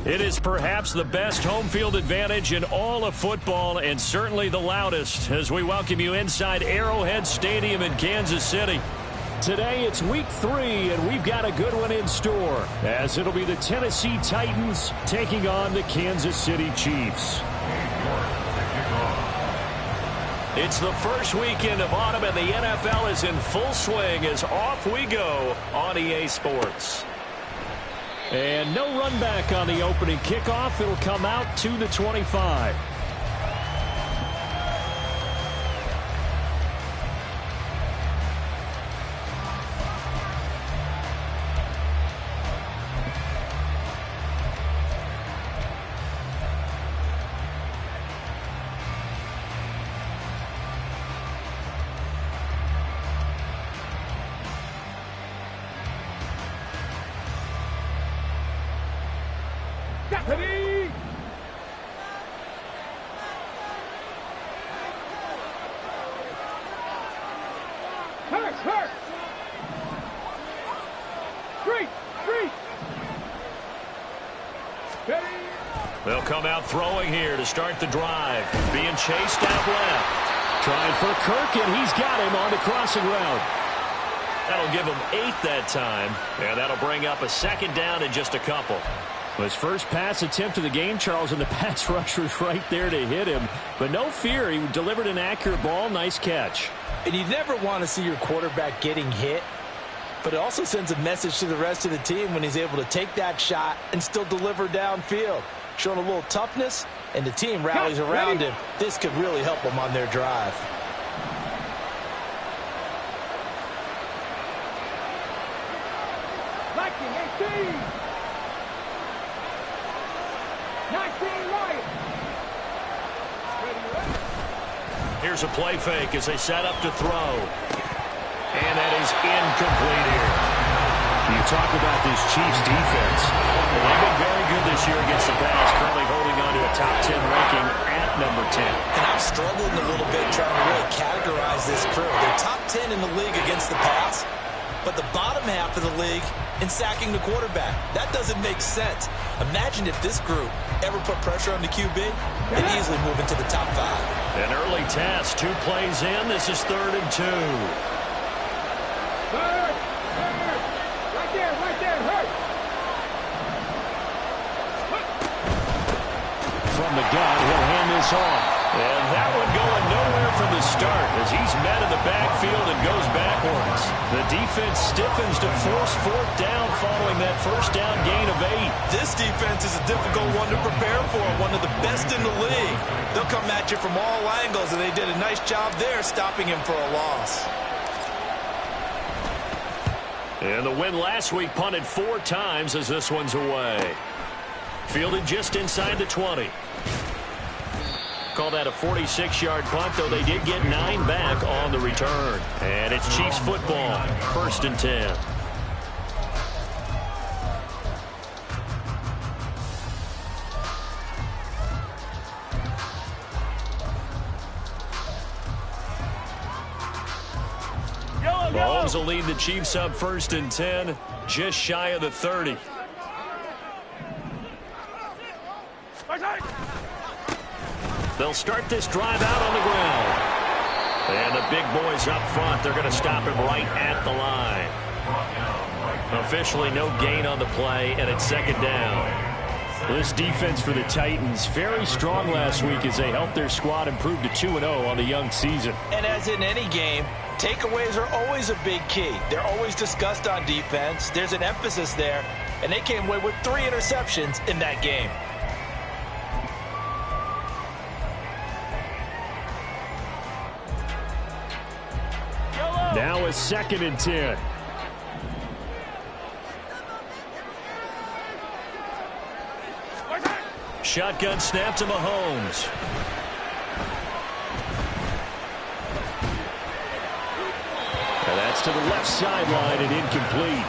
It is perhaps the best home field advantage in all of football and certainly the loudest as we welcome you inside Arrowhead Stadium in Kansas City. Today it's week 3 and we've got a good one in store as it'll be the Tennessee Titans taking on the Kansas City Chiefs. It's the first weekend of autumn and the NFL is in full swing as off we go on EA Sports. And no run back on the opening kickoff. It'll come out to the 25. Ready? Hurt! Three! Ready? They'll come out throwing here to start the drive. Being chased out left. Trying for Kirk, and he's got him on the crossing route. That'll give him 8 that time, and that'll bring up a second down in just a couple. His first pass attempt of the game, Charles, and the pass rush was right there to hit him. But no fear, he delivered an accurate ball. Nice catch. And you never want to see your quarterback getting hit, but it also sends a message to the rest of the team when he's able to take that shot and still deliver downfield. Showing a little toughness, and the team rallies around him. This could really help them on their drive. Liking 18! 19 right! Here's a play fake as they set up to throw. And that is incomplete here. You talk about this Chiefs defense. Well, they've been very good this year against the pass, currently holding on to a top 10 ranking at number 10. And I'm struggling a little bit trying to really categorize this crew. They're top 10 in the league against the pass, but the bottom half of the league in sacking the quarterback. That doesn't make sense. Imagine if this group ever put pressure on the QB, they'd easily move into the top 5. An early test, 2 plays in. This is 3rd and 2. Hurt! Right there, hurt! From the gun, he'll hand this off. And that one going nowhere from the start as he's met in the backfield and goes backwards. The defense stiffens to force 4th down following that first down gain of 8. This defense is a difficult one to prepare for, one of the best in the league. They'll come at you from all angles, and they did a nice job there stopping him for a loss. And the win last week punted 4 times as this one's away. Fielded just inside the 20. Call that a 46-yard punt, though they did get 9 back on the return. And it's Chiefs football, 1st and 10. Mahomes will lead the Chiefs up 1st and 10, just shy of the 30. They'll start this drive out on the ground. And the big boys up front, they're going to stop him right at the line. Officially no gain on the play, and it's 2nd down. This defense for the Titans, very strong last week as they helped their squad improve to 2-0 on the young season. And as in any game, takeaways are always a big key. They're always discussed on defense. There's an emphasis there, and they came away with 3 interceptions in that game. Now a 2nd and 10. Shotgun snap to Mahomes. And that's to the left sideline and incomplete.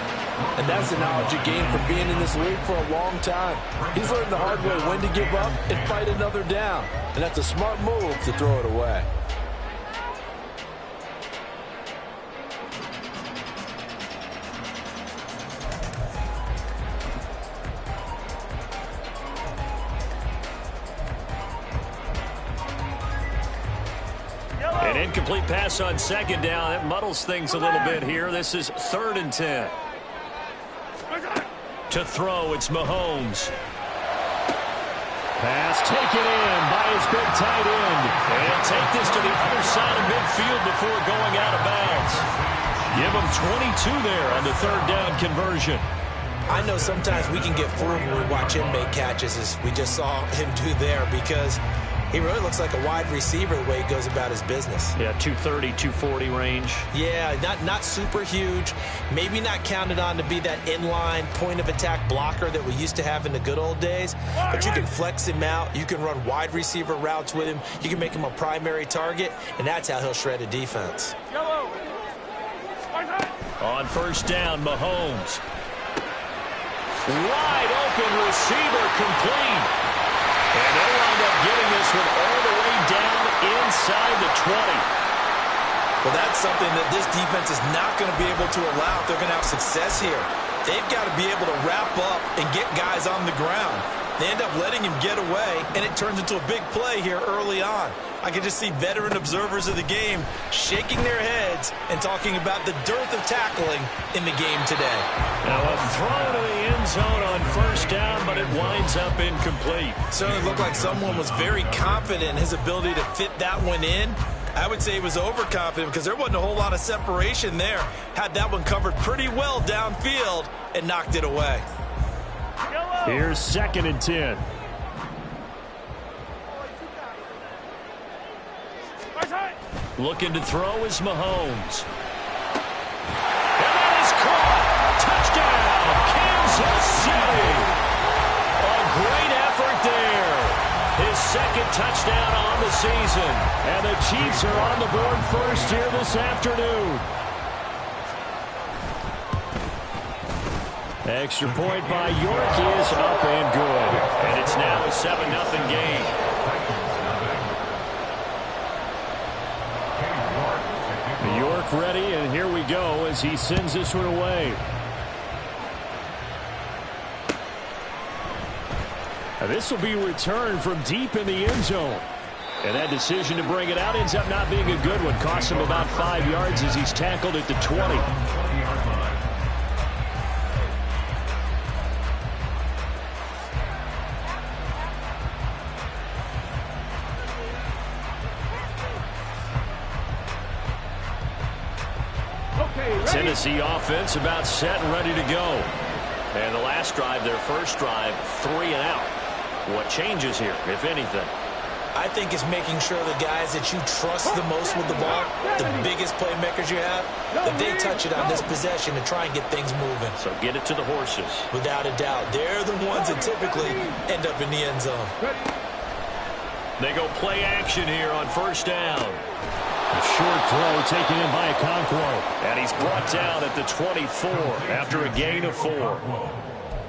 And that's the knowledge you gain from being in this league for a long time. He's learned the hard way when to give up and fight another down. And that's a smart move to throw it away. An incomplete pass on second down. That muddles things a little bit here. This is 3rd and 10. To throw, it's Mahomes. Pass taken in by his big tight end. And take this to the other side of midfield before going out of bounds. Give him 22 there on the 3rd down conversion. I know sometimes we can get fooled when we watch him make catches, as we just saw him do there, because he really looks like a wide receiver the way he goes about his business. Yeah, 230, 240 range. Yeah, not super huge. Maybe not counted on to be that inline point-of-attack blocker that we used to have in the good old days. But you can flex him out. You can run wide receiver routes with him. You can make him a primary target, and that's how he'll shred a defense. On 1st down, Mahomes. Wide open receiver, complete. And they'll wind up getting this one all the way down inside the 20. Well, that's something that this defense is not going to be able to allow if they're going to have success here. They've got to be able to wrap up and get guys on the ground. They end up letting him get away, and it turns into a big play here early on. I can just see veteran observers of the game shaking their heads and talking about the dearth of tackling in the game today. Now a throw to the end zone on 1st down, but it winds up incomplete. Certainly looked like someone was very confident in his ability to fit that one in. I would say he was overconfident because there wasn't a whole lot of separation there. Had that one covered pretty well downfield and knocked it away. Here's 2nd and 10. Looking to throw is Mahomes. And that is caught. Touchdown, Kansas City. A great effort there. His 2nd touchdown on the season. And the Chiefs are on the board first here this afternoon. Extra point by York is up and good. And it's now a 7-0 game. York ready, and here we go as he sends this one away. Now this will be returned from deep in the end zone. And that decision to bring it out ends up not being a good one. Costs him about 5 yards as he's tackled at the 20. Tennessee offense about set and ready to go. And the last drive, their first drive, 3 and out. What changes here, if anything? I think it's making sure the guys that you trust the most with the ball, the biggest playmakers you have, that they touch it on this possession to try and get things moving. So get it to the horses. Without a doubt. They're the ones that typically end up in the end zone. They go play action here on 1st down. A short throw taken in by Okonkwo. And he's brought down at the 24 after a gain of 4.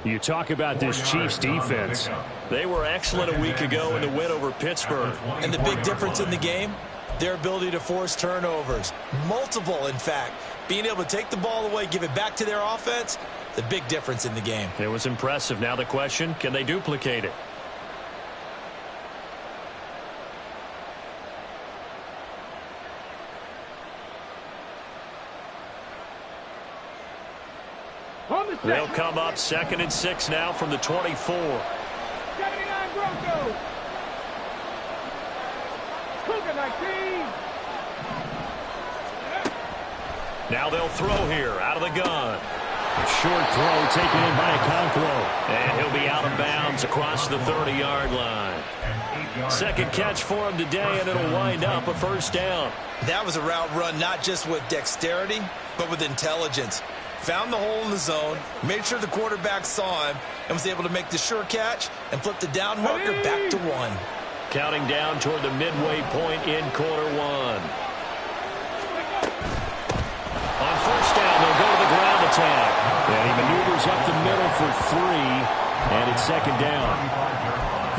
You talk about this Chiefs defense. They were excellent a week ago in the win over Pittsburgh. And the big difference in the game, their ability to force turnovers. Multiple, in fact. Being able to take the ball away, give it back to their offense, the big difference in the game. It was impressive. Now the question, can they duplicate it? They'll come up 2nd and 6 now from the 24. 79 Broncos. Cougar 19. Now they'll throw here out of the gun. A short throw taken in by Okonkwo. And he'll be out of bounds across the 30-yard line. 2nd catch for him today, and it'll wind up a 1st down. That was a route run not just with dexterity, but with intelligence. Found the hole in the zone, made sure the quarterback saw him, and was able to make the sure catch and flip the down marker back to 1. Counting down toward the midway point in quarter 1. On 1st down, they'll go to the ground attack. And he maneuvers up the middle for 3, and it's 2nd down.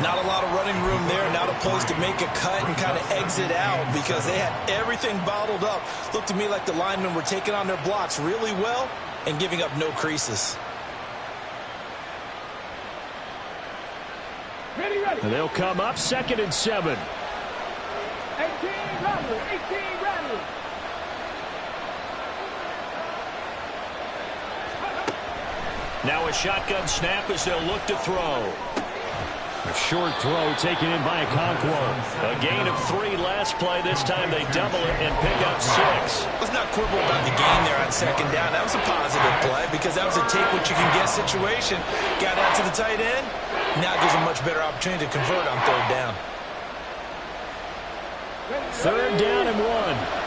Not a lot of running room there, not a place to make a cut and kind of exit out because they had everything bottled up. Looked to me like the linemen were taking on their blocks really well and giving up no creases. And they'll come up 2nd and 7. 18 Rattler. Now a shotgun snap as they'll look to throw. A short throw taken in by Okonkwo. A gain of 3 last play. This time they double it and pick up 6. Let's not quibble about the gain there on second down. That was a positive play because that was a take-what-you-can-get situation. Got out to the tight end. Now it gives them a much better opportunity to convert on third down. Third down and 1.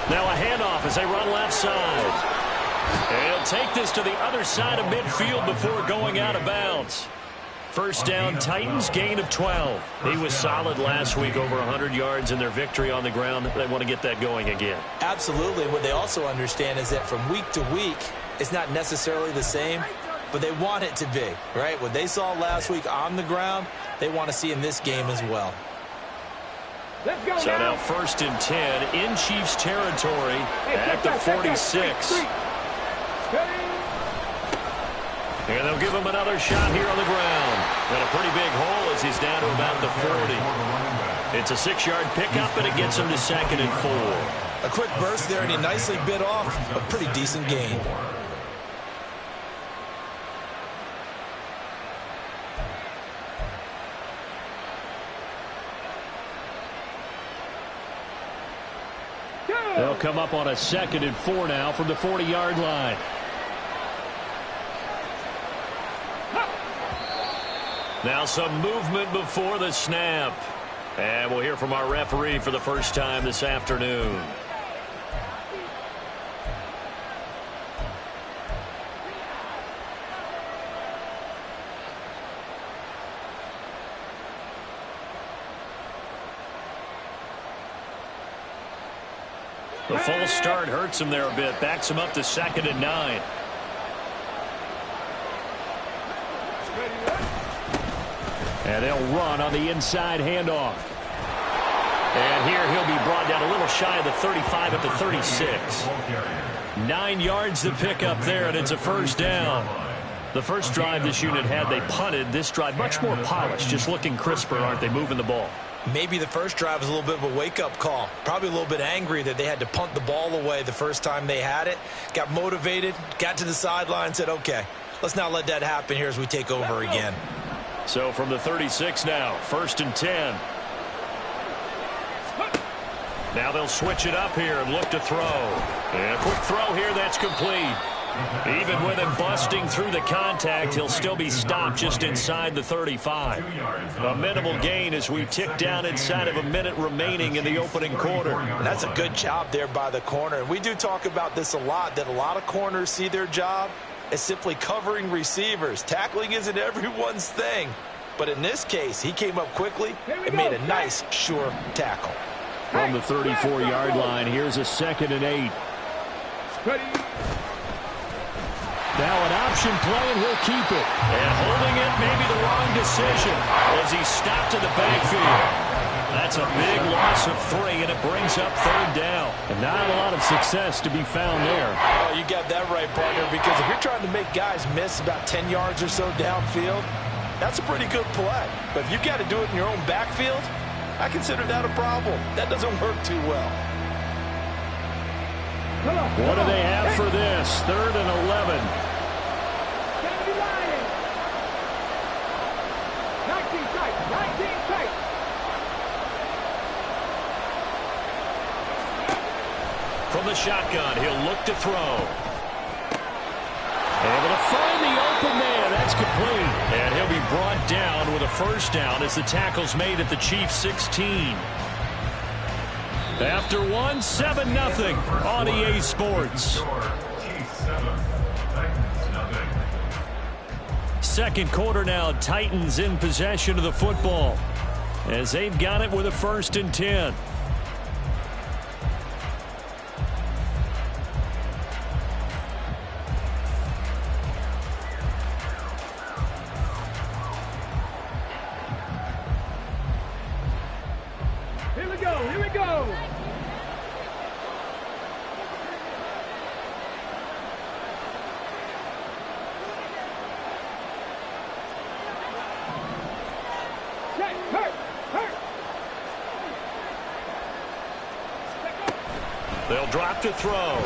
Now a handoff as they run left side. And he'll take this to the other side of midfield before going out of bounds. First down, Titans, gain of 12. He was solid last week, over 100 yards in their victory on the ground. They want to get that going again. Absolutely. What they also understand is that from week to week, it's not necessarily the same, but they want it to be, right? What they saw last week on the ground, they want to see in this game as well. So now first and 10 in Chiefs territory at the 46. And they'll give him another shot here on the ground. And a pretty big hole as he's down to about the 40. It's a 6-yard pickup, and it gets him to 2nd and 4. A quick burst there, and he nicely bit off a pretty decent gain. They'll come up on a 2nd and 4 now from the 40-yard line. Now some movement before the snap. And we'll hear from our referee for the first time this afternoon. The false start hurts him there a bit. Backs him up to 2nd and 9. And they'll run on the inside handoff. And here he'll be brought down a little shy of the 35 at the 36. 9 yards to pick up there, and it's a first down. The first drive this unit had, they punted. This drive much more polished, just looking crisper, aren't they, moving the ball? Maybe the first drive was a little bit of a wake-up call. Probably a little bit angry that they had to punt the ball away the first time they had it. Got motivated, got to the sideline, said, okay, let's not let that happen here as we take over again. So from the 36 now, 1st and 10. Now they'll switch it up here and look to throw. And a quick throw here, that's complete. Even with him busting through the contact, he'll still be stopped just inside the 35. A minimal gain as we tick down inside of a minute remaining in the opening quarter. That's a good job there by the corner. And we do talk about this a lot, that a lot of corners see their job as simply covering receivers. Tackling isn't everyone's thing. But in this case, he came up quickly and made a nice, sure tackle. From the 34-yard line, here's a 2nd and 8. Now an option play, and he'll keep it. And holding it may be the wrong decision as he stopped in the backfield. That's a big loss of 3, and it brings up 3rd down. And not a lot of success to be found there. Oh, you got that right, partner, because if you're trying to make guys miss about 10 yards or so downfield, that's a pretty good play. But if you got to do it in your own backfield, I consider that a problem. That doesn't work too well. What do they have for this? 3rd and 11. 19 tight. From the shotgun, he'll look to throw. Able to find the open man. That's complete. And he'll be brought down with a first down as the tackle's made at the Chiefs' 16. After 1, 7-0 on EA Sports. Second quarter now, Titans in possession of the football as they've got it with a 1st and 10. Here we go. They'll drop to throw.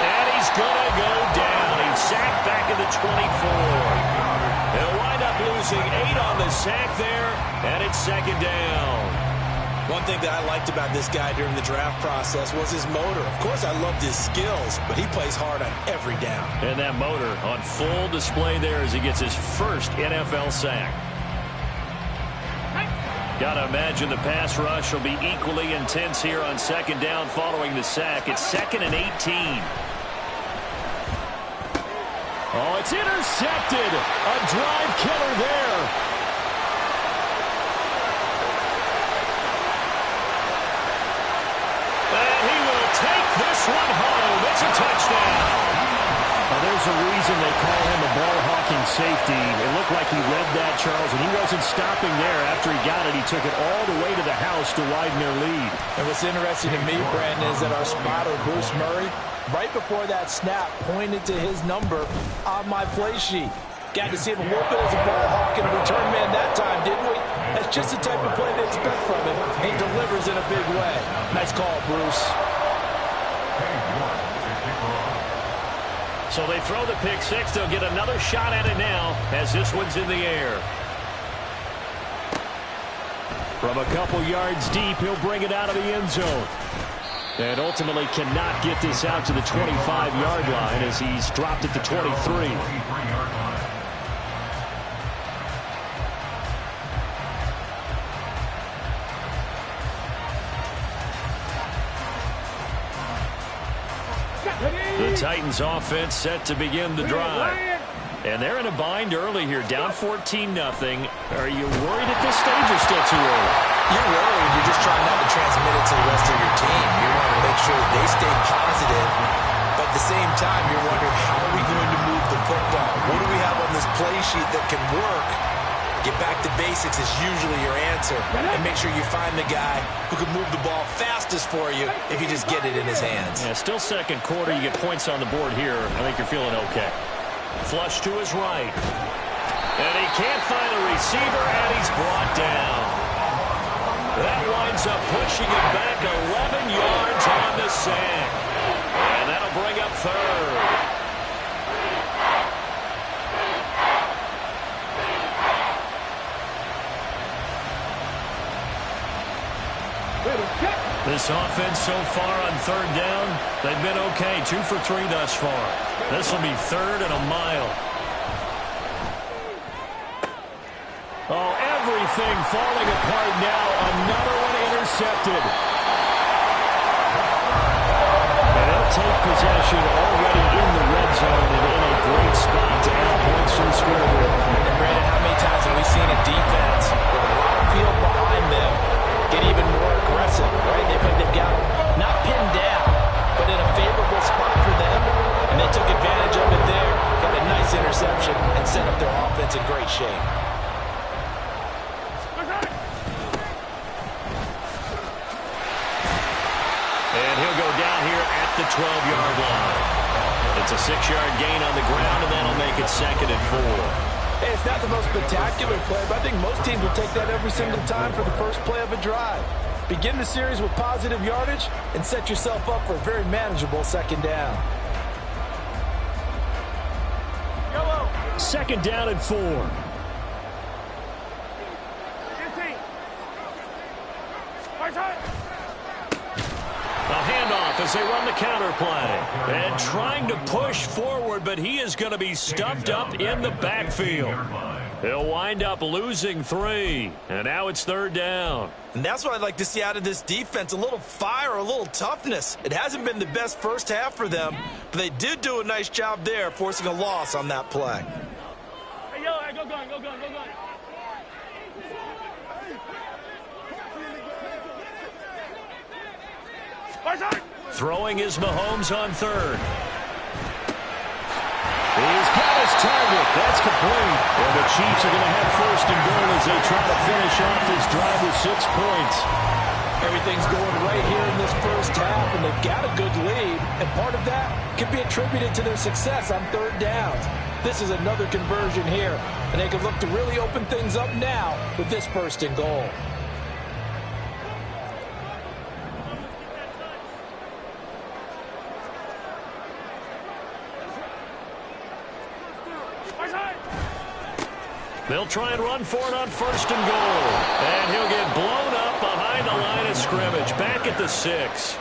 And he's going to go down. He's sacked back at the 24. They'll wind up losing 8 on the sack there, and it's second down. One thing that I liked about this guy during the draft process was his motor. Of course, I loved his skills, but he plays hard on every down. And that motor on full display there as he gets his first NFL sack. Gotta imagine the pass rush will be equally intense here on second down following the sack. It's 2nd and 18. Oh, it's intercepted. A drive killer there. And he will take this one home. It's a touchdown. Now, there's a reason they call him a ball-hawking safety. It looked like he read that, Charles, and he wasn't stopping there. After he got it, he took it all the way to the house to widen their lead. And what's interesting to me, Brandon, is that our spotter, Bruce Murray, right before that snap, pointed to his number on my play sheet. Got to see him a little bit as a ball hawk and a return man that time, didn't we? That's just the type of play they expect from him. He delivers in a big way. Nice call, Bruce. So they throw the pick six. They'll get another shot at it now as this one's in the air. From a couple yards deep, he'll bring it out of the end zone. And ultimately cannot get this out to the 25-yard line as he's dropped at the 23. The Titans offense set to begin the drive. And they're in a bind early here, down 14-0. Are you worried at this stage or still too early? You're worried. You're just trying not to transmit it to the rest of your team. You want to make sure that they stay positive. But at the same time, you're wondering, how are we going to move the football? What do we have on this play sheet that can work? Get back to basics is usually your answer. And make sure you find the guy who can move the ball fastest for you if you just get it in his hands. Yeah, still second quarter. You get points on the board here. I think you're feeling okay. Flush to his right. And he can't find a receiver, and he's brought down. That winds up pushing him back 11 yards on the sack. And that'll bring up third. This offense so far on third down, they've been okay. 2 for 3 thus far. This will be 3rd and a mile. Oh, everything falling apart now. Another one intercepted. And they'll take possession already in the red zone and in a great spot to add points to the scoreboard. And Brandon, how many times have we seen a defense with a lot of field behind them get even more aggressive, right? They think they've got them not pinned down, but in a favorable spot for them, and they took advantage of it there, got a nice interception, and set up their offense in great shape. And he'll go down here at the 12-yard line. It's a 6-yard gain on the ground, and that'll make it 2nd and 4. Hey, it's not the most spectacular play, but I think most teams will take that every single time for the first play of a drive. Begin the series with positive yardage and set yourself up for a very manageable second down. 2nd down and 4. 15. A handoff as they run the counter play. And trying to push forward, but he is going to be stuffed up in the backfield. He'll wind up losing 3. And now it's 3rd down. And that's what I'd like to see out of this defense, a little fire, a little toughness. It hasn't been the best first half for them, but they did do a nice job there, forcing a loss on that play. Hey, yo, go gun, go gun, go gun. Throwing is Mahomes on 3rd. He's got his target. That's complete. And the Chiefs are going to have 1st and goal as they try to finish off this drive with 6 points. Everything's going right here in this first half, and they've got a good lead. And part of that can be attributed to their success on 3rd downs. This is another conversion here, and they can look to really open things up now with this 1st and goal. They'll try and run for it on 1st and goal. And he'll get blown up behind the line of scrimmage. Back at the 6.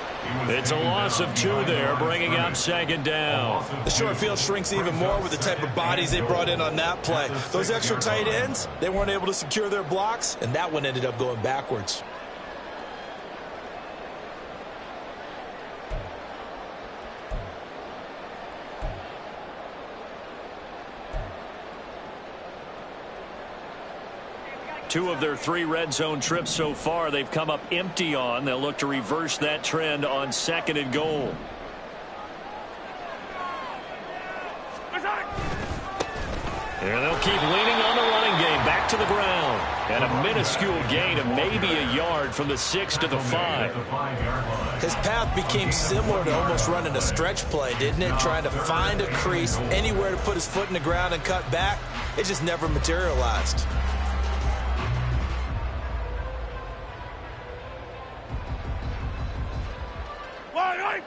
It's a loss of 2 there, bringing up 2nd down. The short field shrinks even more with the type of bodies they brought in on that play. Those extra tight ends, they weren't able to secure their blocks, and that one ended up going backwards. Two of their 3 red zone trips so far, they've come up empty on. They'll look to reverse that trend on 2nd and goal. And they'll keep leaning on the running game. Back to the ground. And a minuscule gain of maybe a yard from the 6 to the 5. His path became similar to almost running a stretch play, didn't it? Trying to find a crease, anywhere to put his foot in the ground and cut back. It just never materialized.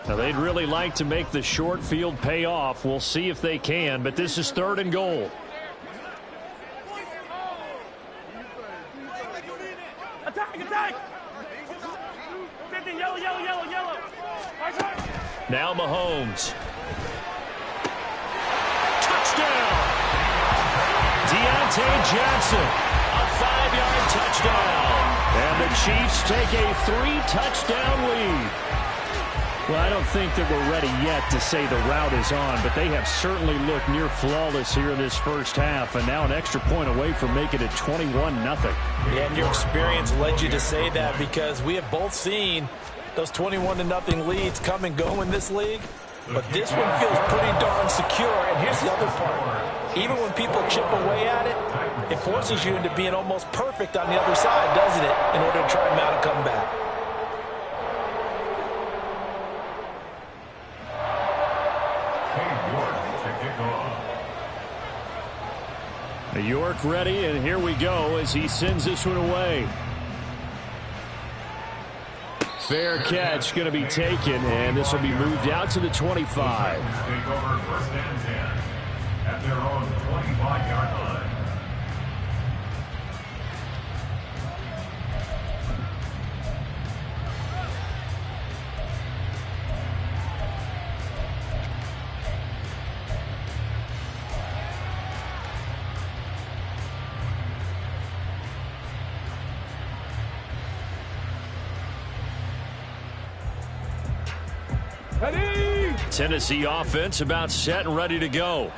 Now, they'd really like to make the short field pay off. We'll see if they can, but this is 3rd and goal. Attack! 50, yellow. Now Mahomes. Touchdown! Deontay Johnson, a 5-yard touchdown. And the Chiefs take a 3-touchdown lead. Well, I don't think that we're ready yet to say the route is on, but they have certainly looked near flawless here in this first half, and now an extra point away from making it 21-0. Yeah, and your experience led you to say that, because we have both seen those 21-0 leads come and go in this league, but this one feels pretty darn secure. And here's the other part. Even when people chip away at it, it forces you into being almost perfect on the other side, doesn't it, in order to try and mount a comeback. York ready, and here we go as he sends this one away. Fair catch going to be taken, and this will be moved out to the 25. Take over 1st and 10 at their own 25-yard line. Tennessee offense about set and ready to go.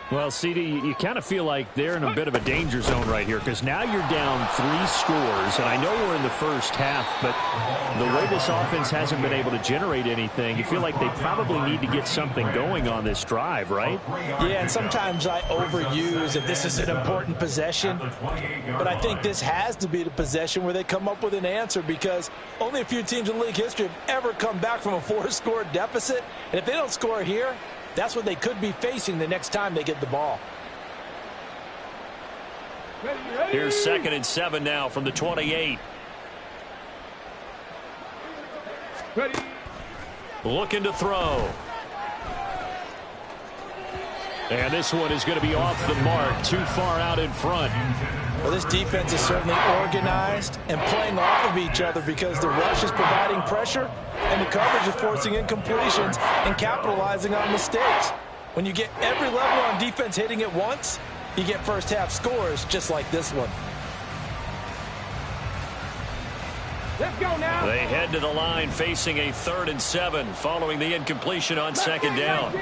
Well, CD, you kind of feel like they're in a bit of a danger zone right here, because now you're down 3 scores, and I know we're in the first half, but the way this offense hasn't been able to generate anything, you feel like they probably need to get something going on this drive, right? Yeah, and sometimes I overuse that this is an important possession, but I think this has to be the possession where they come up with an answer, because only a few teams in league history have ever come back from a 4-score deficit, and if they don't score here, that's what they could be facing the next time they get the ball. Here's 2nd and 7 now from the 28. Looking to throw. And this one is going to be off the mark, too far out in front. Well, this defense is certainly organized and playing off of each other, because the rush is providing pressure and the coverage is forcing incompletions and capitalizing on mistakes. When you get every level on defense hitting at once, you get first half scores just like this one. Let's go now. They head to the line facing a 3rd and 7 following the incompletion on 2nd down.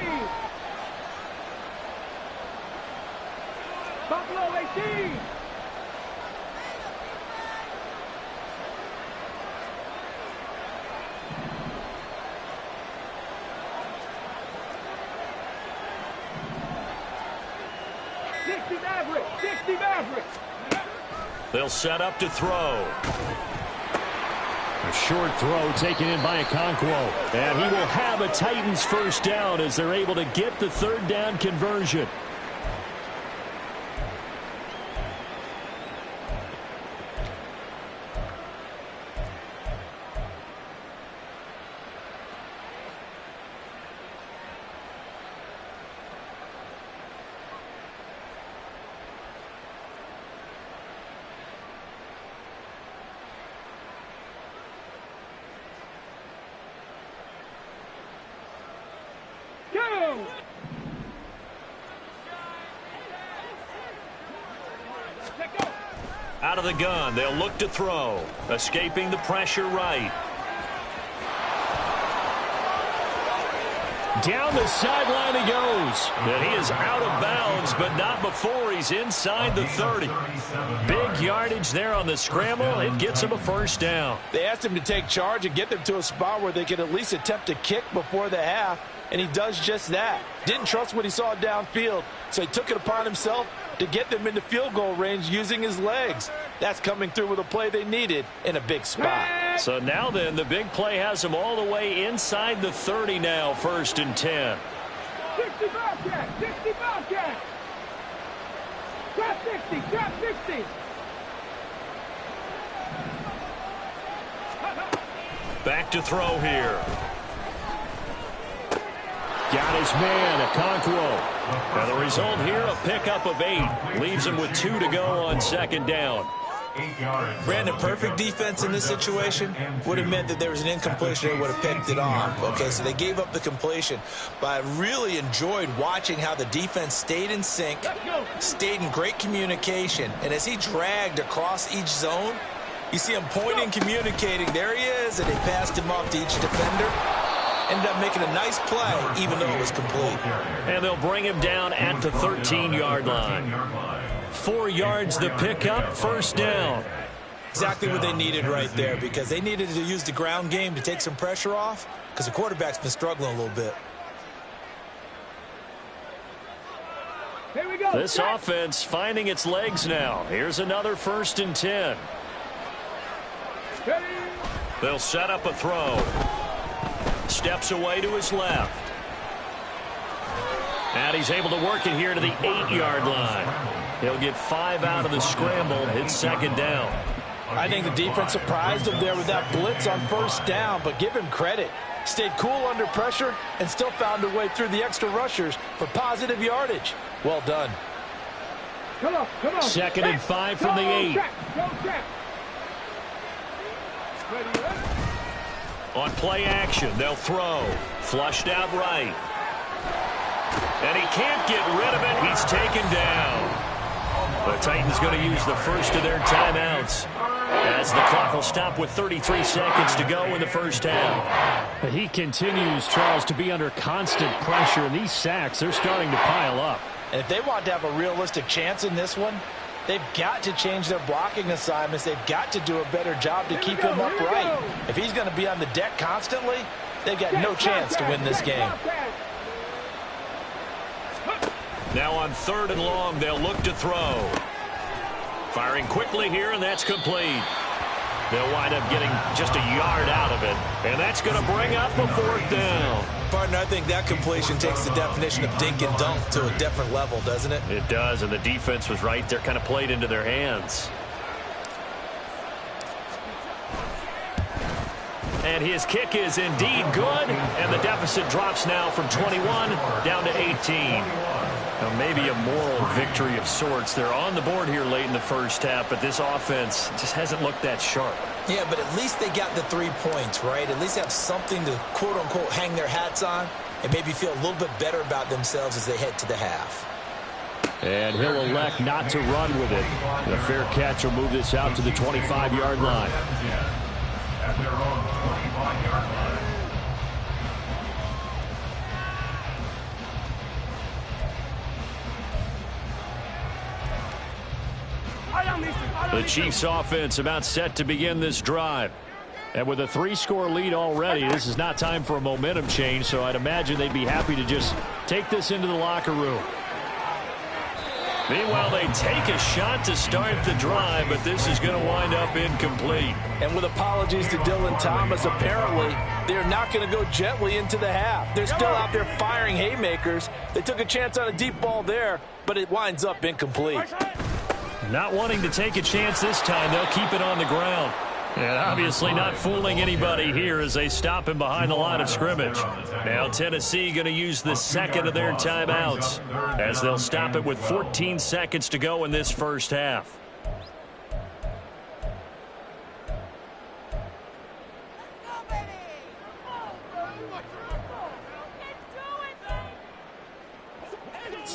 Buffalo 18. They'll set up to throw. A short throw taken in by Okonkwo. And he will have a Titans first down as they're able to get the 3rd down conversion. go! Let go! Out of the gun, they'll look to throw. Escaping the pressure right. Down the sideline he goes. And he is out of bounds, but not before he's inside the 30. Big yardage there on the scramble. It gets him a first down. They asked him to take charge and get them to a spot where they could at least attempt to kick before the half, and he does just that. Didn't trust what he saw downfield, so he took it upon himself to get them into field goal range using his legs. That's coming through with a play they needed in a big spot. So now then, the big play has them all the way inside the 30 now, 1st and 10. 60 Bobcat! 60 Bobcat! Drop 60! Drop 60! Back to throw here. Got his man, Okonkwo. Now the result here, a pickup of 8. Leaves him with 2 to go on 2nd down. Brandon, perfect defense in this situation would have meant that there was an incompletion. They would have picked it off. Okay, so they gave up the completion. But I really enjoyed watching how the defense stayed in sync, stayed in great communication. And as he dragged across each zone, you see him pointing, communicating. There he is, and they passed him off to each defender. Ended up making a nice play, even though it was complete. And they'll bring him down at the 13-yard line. 4 yards the pickup, 1st down. Exactly what they needed right there, because they needed to use the ground game to take some pressure off, because the quarterback's been struggling a little bit. Here we go. This offense finding its legs now. Here's another 1st and 10. They'll set up a throw. Steps away to his left. And he's able to work it here to the 8-yard line. He'll get 5 out of the scramble. It's 2nd down. I think the defense surprised him there with that blitz on 1st down, but give him credit. Stayed cool under pressure and still found a way through the extra rushers for positive yardage. Well done. Come on, come on. 2nd and 5 from the 8. Go check. Ready, ready. On play action, they'll throw. Flushed out right. And he can't get rid of it. He's taken down. The Titans going to use the first of their timeouts, as the clock will stop with 33 seconds to go in the 1st half. He continues, Charles, to be under constant pressure, and these sacks, they're starting to pile up. And if they want to have a realistic chance in this one, they've got to change their blocking assignments. They've got to do a better job to keep him upright. If he's going to be on the deck constantly, they've got no chance to win this game. Now on 3rd and long, they'll look to throw. Firing quickly here, and that's complete. They'll wind up getting just a yard out of it, and that's going to bring up a 4th down. Partner, I think that completion takes the definition of dink and dunk to a different level, doesn't it? It does, and the defense was right there, kind of played into their hands. And his kick is indeed good, and the deficit drops now from 21 down to 18. Now maybe a moral victory of sorts. They're on the board here late in the 1st half, but this offense just hasn't looked that sharp. Yeah, but at least they got the 3 points, right? At least have something to, quote-unquote, hang their hats on and maybe feel a little bit better about themselves as they head to the half. And he'll elect not to run with it. The fair catch will move this out to the 25-yard line. At their own 25-yard line. The Chiefs offense about set to begin this drive. And with a 3-score lead already, this is not time for a momentum change, so I'd imagine they'd be happy to just take this into the locker room. Meanwhile, they take a shot to start the drive, but this is going to wind up incomplete. And with apologies to Dylan Thomas, apparently they're not going to go gently into the half. They're still out there firing haymakers. They took a chance on a deep ball there, but it winds up incomplete. Not wanting to take a chance this time, they'll keep it on the ground. And obviously not fooling anybody here as they stop him behind the line of scrimmage. Now Tennessee going to use the 2nd of their timeouts as they'll stop it with 14 seconds to go in this 1st half.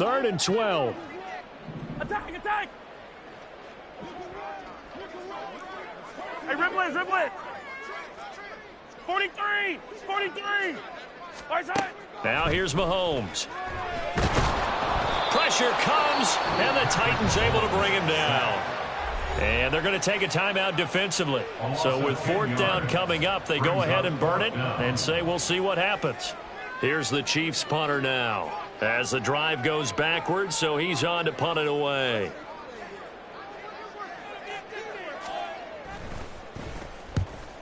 3rd and 12. Attack, attack! Hey, rip it! 43! 43! Right side! Now here's Mahomes. Pressure comes, and the Titans able to bring him down. And they're going to take a timeout defensively. So with 4th down coming up, they go ahead and burn it and say we'll see what happens. Here's the Chiefs punter now as the drive goes backwards, so he's on to punt it away.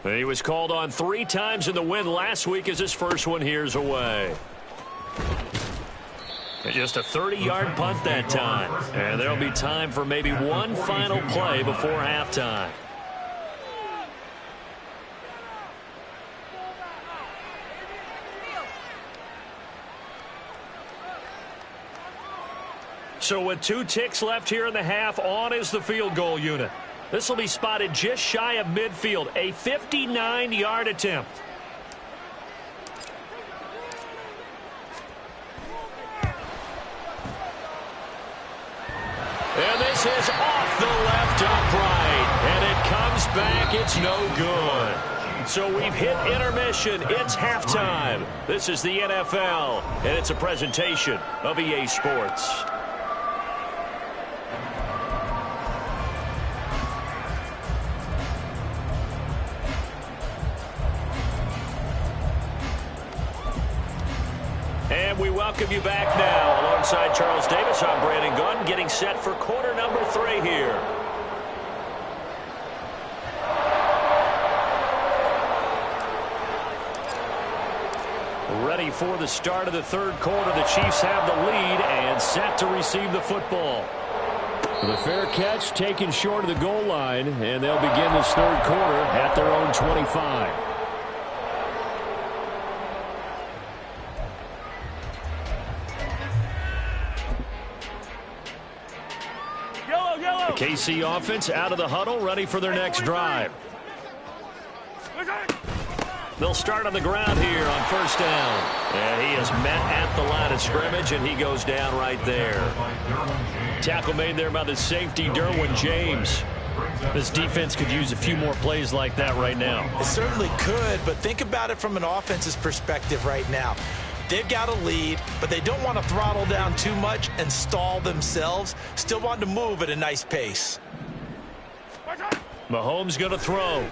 He was called on 3 times in the win last week as his first one here's away. Just a 30-yard punt that time. And there'll be time for maybe one final play before halftime. So with 2 ticks left here in the half, on is the field goal unit. This will be spotted just shy of midfield, a 59-yard attempt. And this is off the left upright, and it comes back. It's no good. So we've hit intermission. It's halftime. This is the NFL, and it's a presentation of EA Sports. And we welcome you back now. Alongside Charles Davis, I'm Brandon Gunn, getting set for quarter number 3 here. Ready for the start of the 3rd quarter. The Chiefs have the lead and set to receive the football. The fair catch taken short of the goal line, and they'll begin this 3rd quarter at their own 25. The KC offense out of the huddle, ready for their next drive. They'll start on the ground here on 1st down. And he is met at the line of scrimmage, and he goes down right there. Tackle made there by the safety, Derwin James. This defense could use a few more plays like that right now. It certainly could, but think about it from an offense's perspective right now. They've got a lead, but they don't want to throttle down too much and stall themselves. Still want to move at a nice pace. Mahomes going to throw.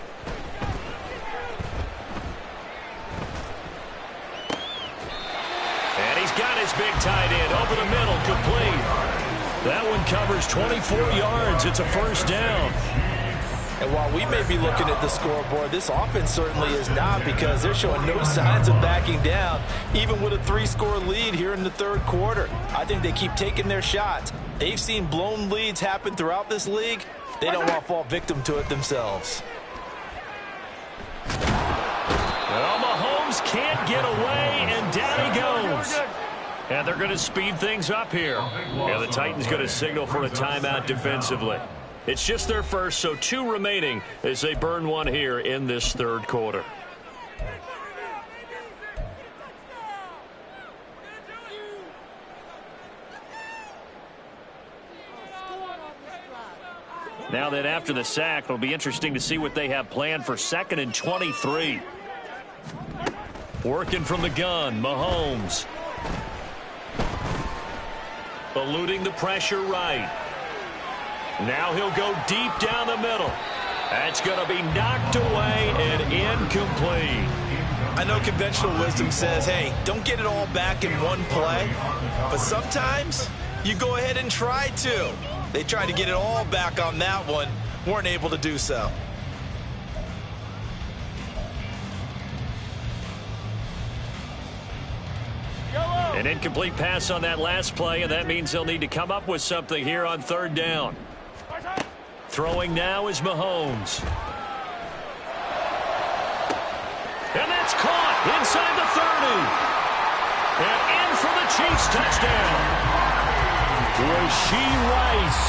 And he's got his big tight end over the middle, complete. That one covers 24 yards. It's a 1st down. And while we may be looking at the scoreboard, this offense certainly is not, because they're showing no signs of backing down, even with a 3-score lead here in the 3rd quarter. I think they keep taking their shots. They've seen blown leads happen throughout this league. They don't want to fall victim to it themselves. Well, Mahomes can't get away, and down he goes. And they're going to speed things up here. And the Titans going to signal for a timeout defensively. It's just their first, so 2 remaining as they burn one here in this 3rd quarter. Now that after the sack, it'll be interesting to see what they have planned for 2nd and 23. Working from the gun, Mahomes. Eluding the pressure right. Now he'll go deep down the middle. That's going to be knocked away and incomplete. I know conventional wisdom says, hey, don't get it all back in one play. But sometimes you go ahead and try to. They tried to get it all back on that one. Weren't able to do so. An incomplete pass on that last play, and that means they'll need to come up with something here on 3rd down. Throwing now is Mahomes. And that's caught inside the 30. And in for the Chiefs touchdown. Rashee Rice,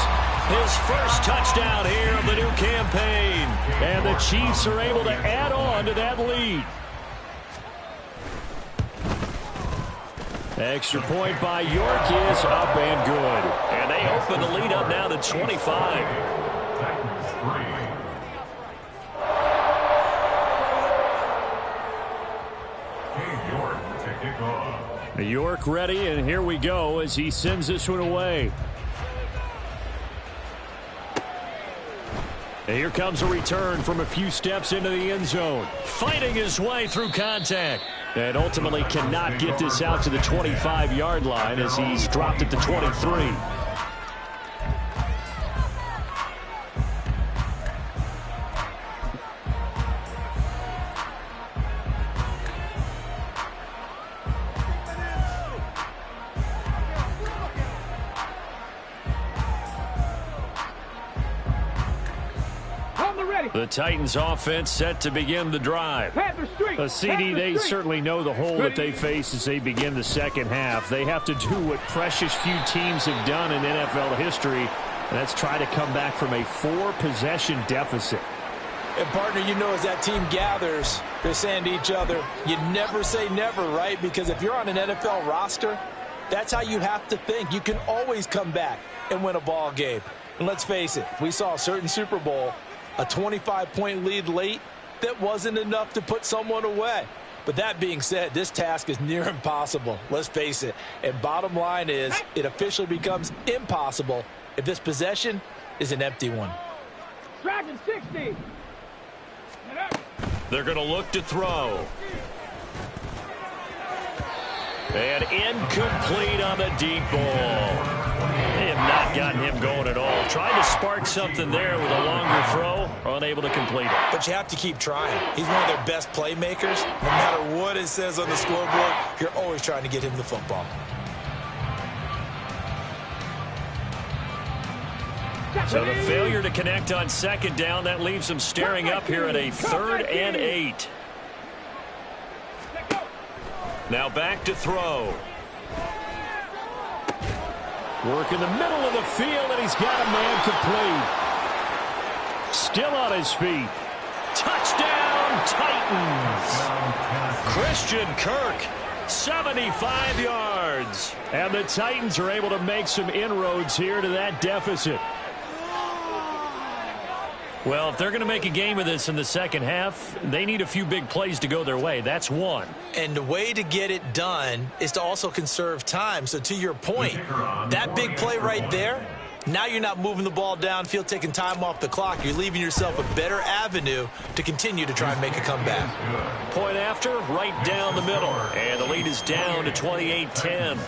his first touchdown here of the new campaign. And the Chiefs are able to add on to that lead. Extra point by York is up and good. And they open the lead up now to 25. Titans 3. Hey, York to kick off. York ready, and here we go as he sends this one away. And here comes a return from a few steps into the end zone. Fighting his way through contact. And ultimately cannot get this out to the 25-yard line as he's dropped at the 23. The Titans offense set to begin the drive. A CD, they certainly know the hole that they face as they begin the second half. They have to do what precious few teams have done in NFL history, and that's try to come back from a 4-possession deficit. And, partner, you know as that team gathers, they're saying to each other, you never say never, right? Because if you're on an NFL roster, that's how you have to think. You can always come back and win a ball game. And let's face it, we saw a certain Super Bowl, a 25-point lead late, that wasn't enough to put someone away. But that being said, this task is near impossible. Let's face it. And bottom line is, it officially becomes impossible if this possession is an empty one. Dragon 60. They're going to look to throw. And incomplete on the deep ball. They have not gotten him going at all. Trying to spark something there with a longer throw, unable to complete it. But you have to keep trying. He's one of their best playmakers. No matter what it says on the scoreboard, you're always trying to get him the football. So the failure to connect on second down, that leaves them staring up here at a 3rd and 8. Now back to throw. Work in the middle of the field, and he's got a man complete. Still on his feet. Touchdown, Titans. Christian Kirk, 75 yards. And the Titans are able to make some inroads here to that deficit. Well, if they're going to make a game of this in the second half, they need a few big plays to go their way. That's one. And the way to get it done is to also conserve time. So to your point, that big play right there, now you're not moving the ball downfield, taking time off the clock. You're leaving yourself a better avenue to continue to try and make a comeback. Point after, right down the middle. And the lead is down to 28-10.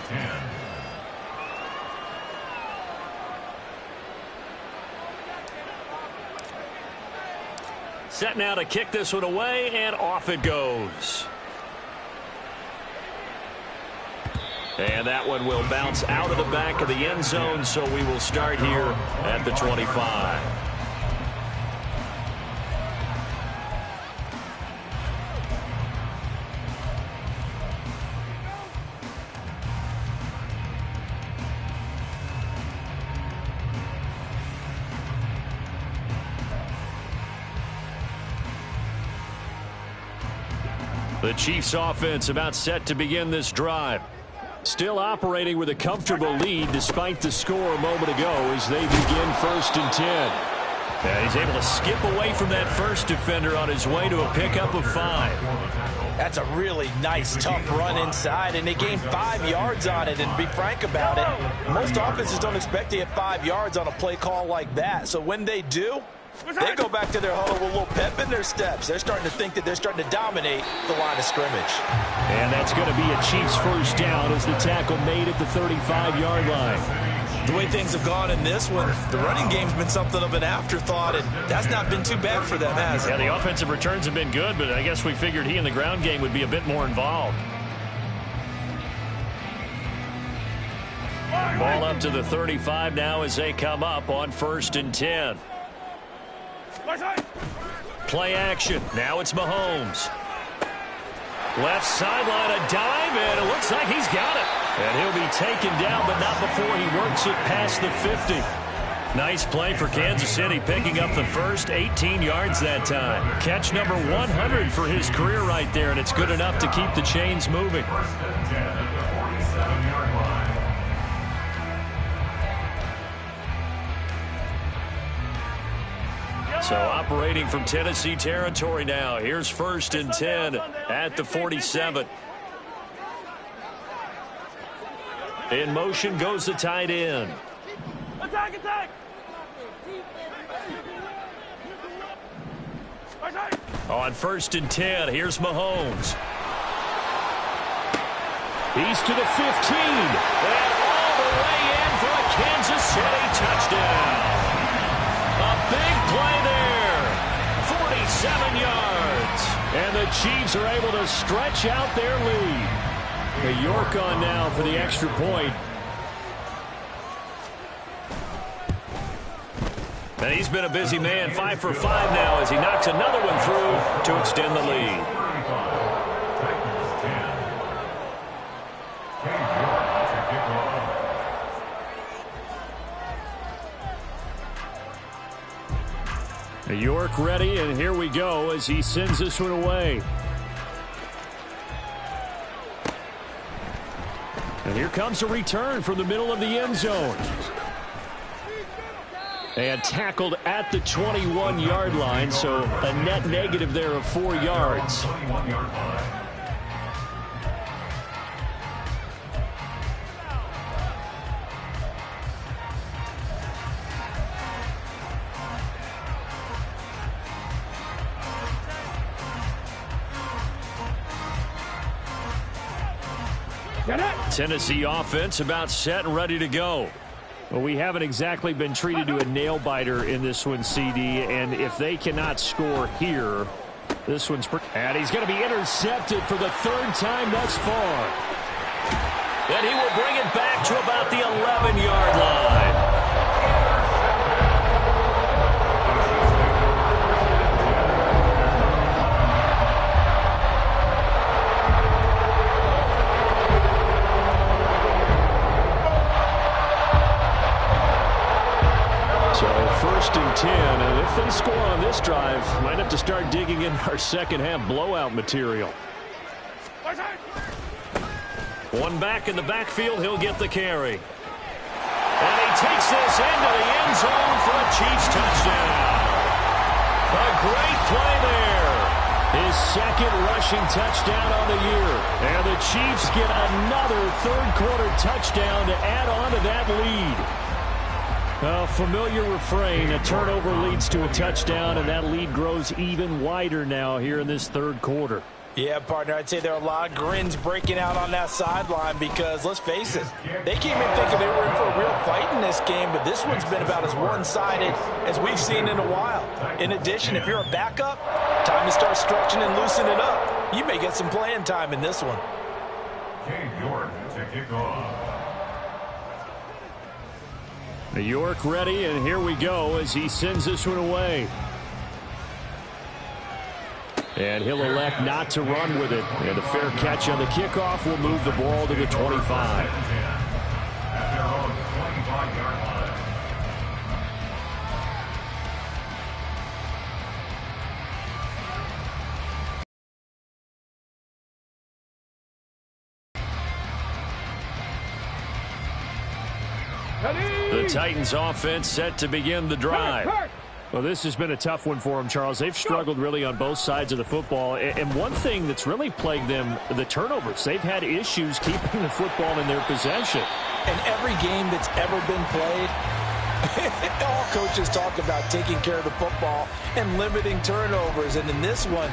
Set now to kick this one away, and off it goes. And that one will bounce out of the back of the end zone, so we will start here at the 25. The Chiefs offense about set to begin this drive. Still operating with a comfortable lead despite the score a moment ago as they begin 1st and 10. And he's able to skip away from that first defender on his way to a pickup of 5. That's a really nice, tough run inside, and they gained 5 yards on it. And to be frank about it, most offenses don't expect to get 5 yards on a play call like that. So when they do, they go back to their huddle with a little pep in their steps. They're starting to think that they're starting to dominate the line of scrimmage. And that's going to be a Chiefs first down as the tackle made at the 35-yard line. The way things have gone in this one, the running game's been something of an afterthought, and that's not been too bad for them, has it? Yeah, the offensive returns have been good, but I guess we figured he in the ground game would be a bit more involved. Ball up to the 35 now as they come up on 1st and 10. Play action. Now it's Mahomes. Left sideline, a dive, and it looks like he's got it. And he'll be taken down, but not before he works it past the 50. Nice play for Kansas City, picking up the first 18 yards that time. Catch number 100 for his career right there, and it's good enough to keep the chains moving. So operating from Tennessee territory now. Here's 1st and 10 at the 47. In motion goes the tight end. Attack, attack! On 1st and 10, here's Mahomes. He's to the 15. And all the way in for a Kansas City touchdown. A big play there. 47 yards. And the Chiefs are able to stretch out their lead. The York on now for the extra point. And he's been a busy man, 5 for 5 now as he knocks another one through to extend the lead. York ready, and here we go as he sends this one away. And here comes a return from the middle of the end zone. And tackled at the 21-yard line, so a net negative there of 4 yards. Tennessee offense about set and ready to go. Well, we haven't exactly been treated to a nail-biter in this one, CD, and if they cannot score here, this one's pretty... And he's going to be intercepted for the 3rd time thus far. And he will bring it back to about the 11-yard line. So 1st and 10, and if they score on this drive, might have to start digging in our second-half blowout material. One back in the backfield, he'll get the carry. And he takes this into the end zone for a Chiefs touchdown. A great play there. His 2nd rushing touchdown on the year. And the Chiefs get another 3rd-quarter touchdown to add on to that lead. A familiar refrain, a turnover leads to a touchdown, and that lead grows even wider now here in this 3rd quarter. Yeah, partner, I'd say there are a lot of grins breaking out on that sideline because, let's face it, they came in thinking they were in for a real fight in this game, but this one's been about as one-sided as we've seen in a while. In addition, if you're a backup, time to start stretching and loosening it up. You may get some playing time in this one. York to kick off. York ready, and here we go as he sends this one away. And he'll elect not to run with it. And a fair catch on the kickoff will move the ball to the 25. At their own 25-yard line. The Titans offense set to begin the drive. Well, this has been a tough one for them, Charles. They've struggled really on both sides of the football. And one thing that's really plagued them, the turnovers. They've had issues keeping the football in their possession. In every game that's ever been played, all coaches talk about taking care of the football and limiting turnovers. And in this one,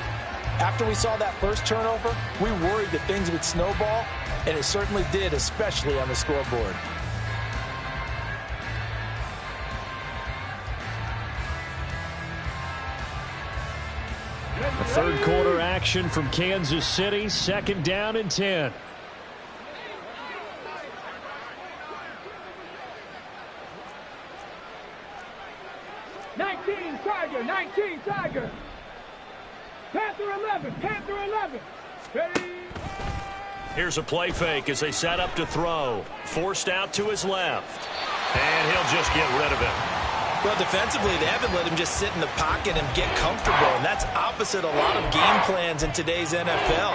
after we saw that first turnover, we worried that things would snowball, and it certainly did, especially on the scoreboard. A 3rd quarter action from Kansas City, 2nd down and 10. Tiger, 19 Tiger. Panther 11, Panther 11. Ready. Here's a play fake as they set up to throw. Forced out to his left. And he'll just get rid of it. Well, defensively, they haven't let him just sit in the pocket and get comfortable, and that's opposite a lot of game plans in today's NFL.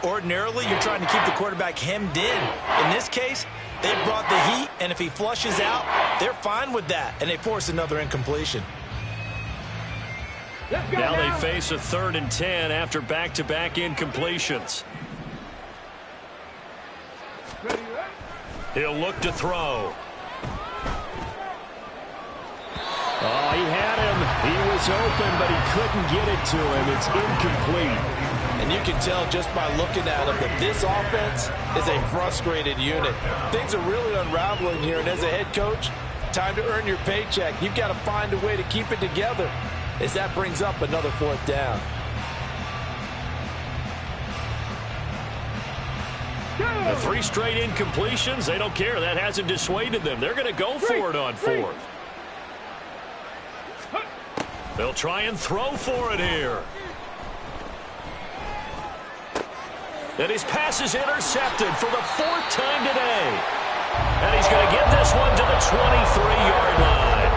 Ordinarily, you're trying to keep the quarterback hemmed in. In this case, they brought the heat, and if he flushes out, they're fine with that, and they force another incompletion. Now they face a 3rd and 10 after back-to-back incompletions. He'll look to throw. Oh, he had him. He was open, but he couldn't get it to him. It's incomplete. And you can tell just by looking at him that this offense is a frustrated unit. Things are really unraveling here, and as a head coach, time to earn your paycheck. You've got to find a way to keep it together as that brings up another 4th down. The 3 straight incompletions, they don't care. That hasn't dissuaded them. They're going to go for it on 4th. They'll try and throw for it here. And his pass is intercepted for the 4th time today. And he's going to get this one to the 23-yard line.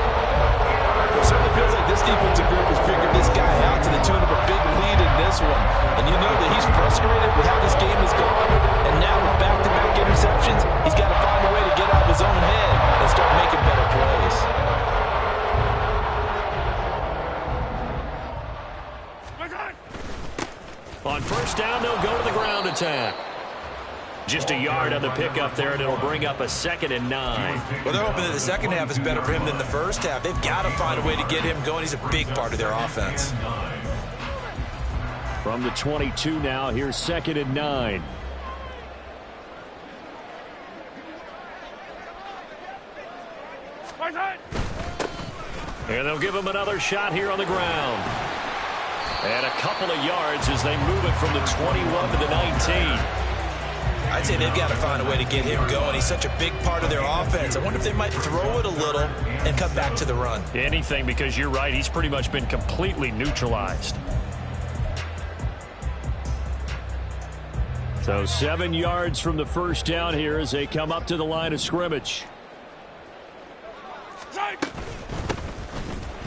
It certainly feels like this defensive group has figured this guy out to the tune of a big lead in this one. And you know that he's frustrated with how this game has gone. And now with back-to-back interceptions, he's got to find a way to get out of his own head and start making better plays. On 1st down, they'll go to the ground attack. Just a yard on the pickup there, and it'll bring up a 2nd and 9. Well, they're hoping that the second half is better for him than the first half. They've got to find a way to get him going. He's a big part of their offense. From the 22 now, here's 2nd and 9. And they'll give him another shot here on the ground. And a couple of yards as they move it from the 21 to the 19. I'd say they've got to find a way to get him going. He's such a big part of their offense. I wonder if they might throw it a little and cut back to the run. Anything, because you're right. He's pretty much been completely neutralized. So 7 yards from the 1st down here as they come up to the line of scrimmage.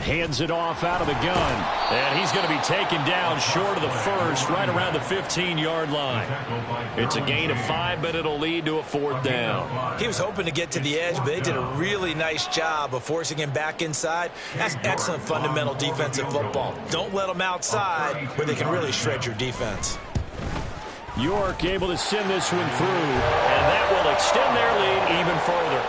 Hands it off out of the gun. And he's going to be taken down short of the 1st, right around the 15-yard line. It's a gain of 5, but it'll lead to a 4th down. He was hoping to get to the edge, but they did a really nice job of forcing him back inside. That's excellent fundamental defensive football. Don't let them outside where they can really shred your defense. York able to send this one through. And that will extend their lead even further.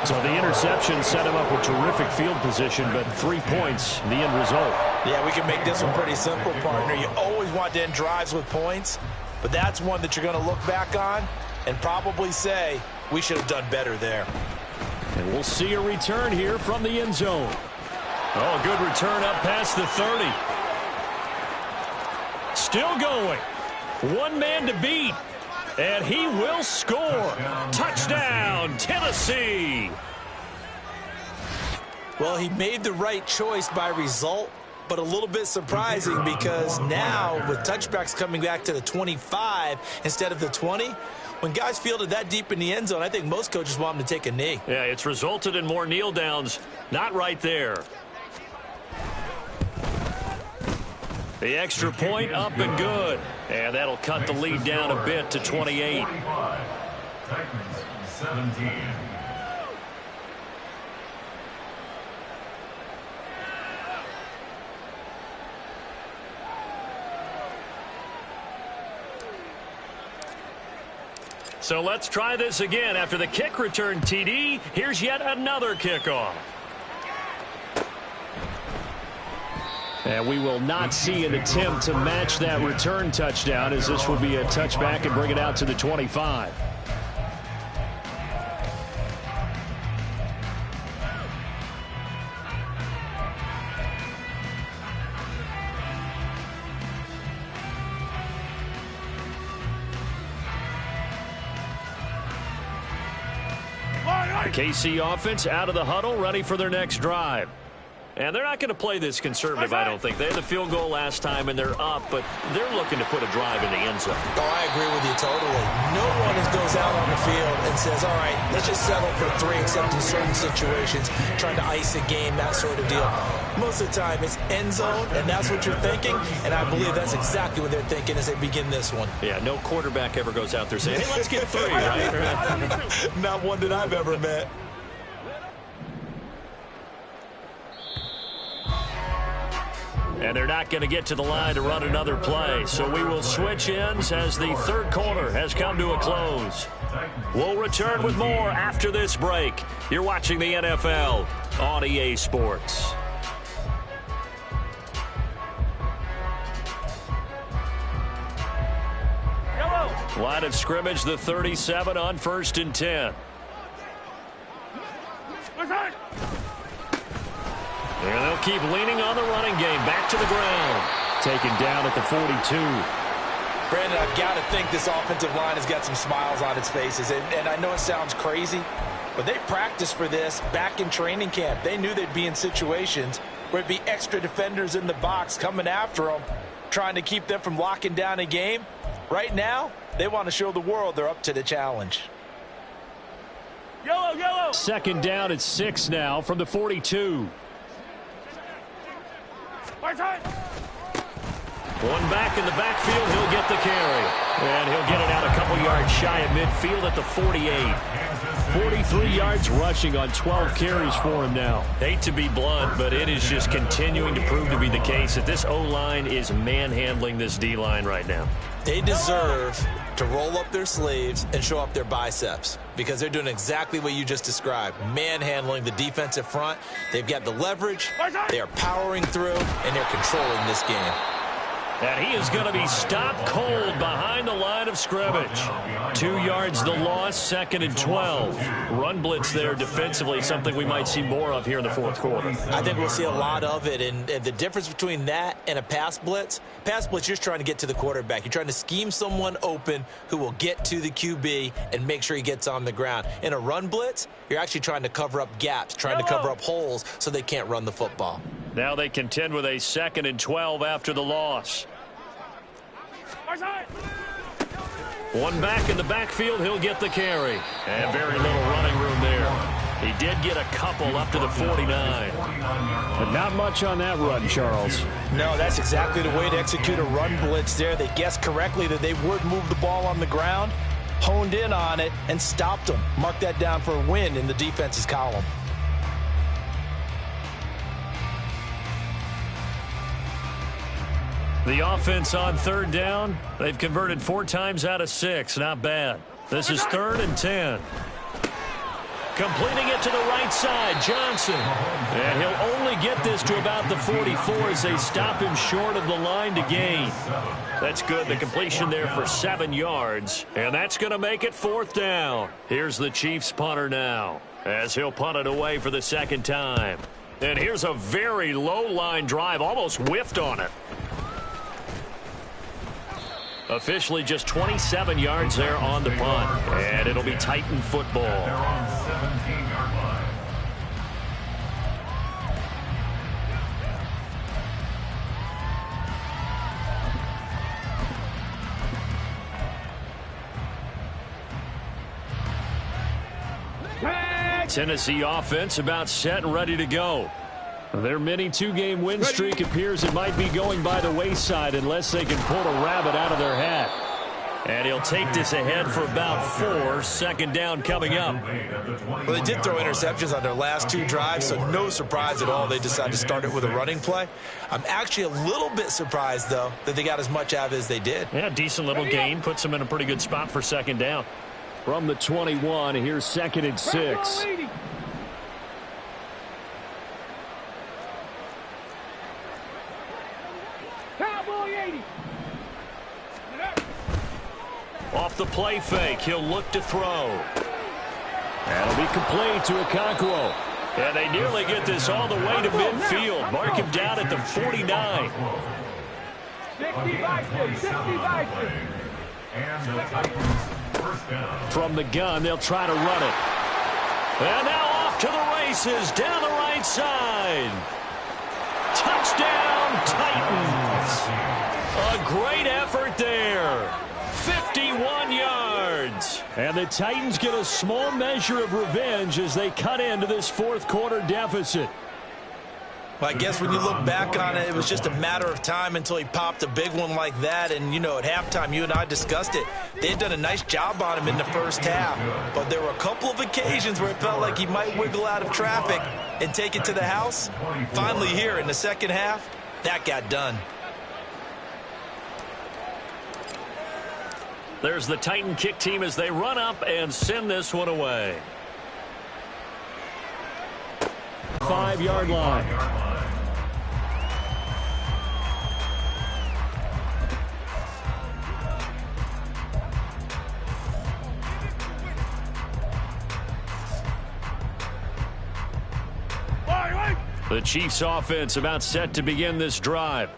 So the interception set him up with terrific field position, but 3 points, the end result. Yeah, we can make this one pretty simple, partner. You always want to end drives with points, but that's one that you're going to look back on and probably say, we should have done better there. And we'll see a return here from the end zone. Oh, good return up past the 30. Still going. 1 man to beat. And he will score. Touchdown, Tennessee. Well, he made the right choice by result, but a little bit surprising because now with touchbacks coming back to the 25 instead of the 20, when guys fielded that deep in the end zone, I think most coaches want them to take a knee. Yeah, it's resulted in more kneel downs. Not right there. The extra point up and good. And that'll cut the lead down a bit to 28. Titans 17. So let's try this again. After the kick return TD, here's yet another kickoff. And we will not see an attempt to match that return touchdown, as this will be a touchback and bring it out to the 25. The KC offense out of the huddle, ready for their next drive. And they're not going to play this conservative, I don't think. They had the field goal last time, and they're up, but they're looking to put a drive in the end zone. Oh, I agree with you totally. No one goes out on the field and says, all right, let's just settle for 3, except in certain situations, trying to ice a game, that sort of deal. Most of the time, it's end zone, and that's what you're thinking, and I believe that's exactly what they're thinking as they begin this one. Yeah, no quarterback ever goes out there saying, hey, let's get 3, right? Not one that I've ever met. And they're not going to get to the line to run another play. So we will switch ends as the third quarter has come to a close. We'll return with more after this break. You're watching the NFL on EA Sports. Line of scrimmage, the 37 on 1st and 10. And they'll keep leaning on the running game. Back to the ground. Taken down at the 42. Brandon, I've got to think this offensive line has got some smiles on its faces. And I know it sounds crazy, but they practiced for this back in training camp. They knew they'd be in situations where it'd be extra defenders in the box coming after them, trying to keep them from locking down a game. Right now, they want to show the world they're up to the challenge. Yellow, yellow. 2nd down at 6 now from the 42. One back in the backfield, he'll get the carry. And he'll get it out a couple yards shy of midfield at the 48. 43 yards rushing on 12 carries for him now. Hate to be blunt, but it is just continuing to prove to be the case that this O-line is manhandling this D-line right now. They deserve to roll up their sleeves and show up their biceps because they're doing exactly what you just described, manhandling the defensive front. They've got the leverage, they are powering through, and they're controlling this game. And he is going to be stopped cold behind the line of scrimmage. 2 yards the loss, 2nd and 12. Run blitz there defensively, something we might see more of here in the 4th quarter. I think we'll see a lot of it, and the difference between that and a pass blitz, you're just trying to get to the quarterback. You're trying to scheme someone open who will get to the QB and make sure he gets on the ground. In a run blitz, you're actually trying to cover up gaps, trying to cover up holes so they can't run the football. Now they contend with a 2nd and 12 after the loss. One back in the backfield, he'll get the carry. And very little running room there. He did get a couple up to the 49. But not much on that run, Charles. No, that's exactly the way to execute a run blitz there. They guessed correctly that they would move the ball on the ground, honed in on it, and stopped them. Mark that down for a win in the defense's column. The offense on 3rd down, they've converted 4 times out of 6. Not bad. This is 3rd and 10. Completing it to the right side, Johnson. And he'll only get this to about the 44 as they stop him short of the line to gain. That's good. The completion there for 7 yards. And that's going to make it 4th down. Here's the Chiefs punter now as he'll punt it away for the 2nd time. And here's a very low line drive, almost whiffed on it. Officially just 27 yards there on the punt. And it'll be Titan football. They're on 17-yard line. Tennessee offense about set and ready to go. Their mini 2-game win streak appears it might be going by the wayside unless they can pull a rabbit out of their hat. And he'll take this ahead for about 4. 2nd down coming up. Well, they did throw interceptions on their last 2 drives, so no surprise at all they decided to start it with a running play. I'm actually a little bit surprised, though, that they got as much out of it as they did. Yeah, decent little gain. Puts them in a pretty good spot for 2nd down. From the 21, here's 2nd and 6. Off the play fake, he'll look to throw. That'll be complete to Okonkwo. And they nearly get this all the way to midfield. Mark him down at the 49. 65. And the Titans first down. From the gun, they'll try to run it. And now off to the races down the right side. Touchdown, Titans. A great effort there. 51 yards. And the Titans get a small measure of revenge as they cut into this 4th quarter deficit. Well, I guess when you look back on it, it was just a matter of time until he popped a big one like that. And, you know, at halftime, you and I discussed it. They had done a nice job on him in the first half. But there were a couple of occasions where it felt like he might wiggle out of traffic and take it to the house. Finally here in the 2nd half, That got done. There's the Titan kick team as they run up and send this one away. 5-yard line. The Chiefs offense about set to begin this drive.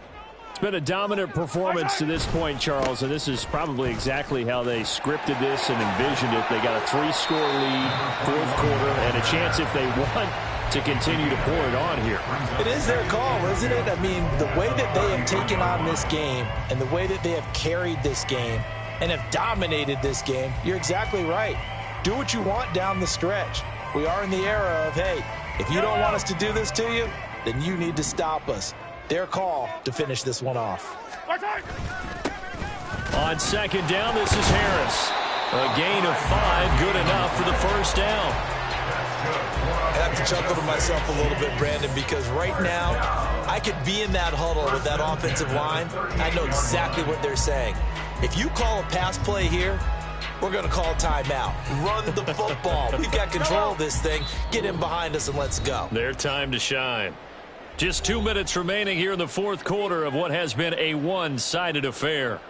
It's been a dominant performance to this point, Charles, and this is probably exactly how they scripted this and envisioned it. They got a 3-score lead, fourth quarter, and a chance if they want to continue to pour it on here. It is their call, isn't it? I mean, the way that they have taken on this game and the way that they have carried this game and have dominated this game, you're exactly right. Do what you want down the stretch. We are in the era of, hey, if you don't want us to do this to you, then you need to stop us. Their call to finish this one off. On second down, this is Harris. A gain of 5, good enough for the first down. I have to chuckle to myself a little bit, Brandon, because right now I could be in that huddle with that offensive line. I know exactly what they're saying. If you call a pass play here, we're going to call timeout. Run the football. We've got control of this thing. Get in behind us and let's go. Their time to shine. Just 2 minutes remaining here in the fourth quarter of what has been a one-sided affair.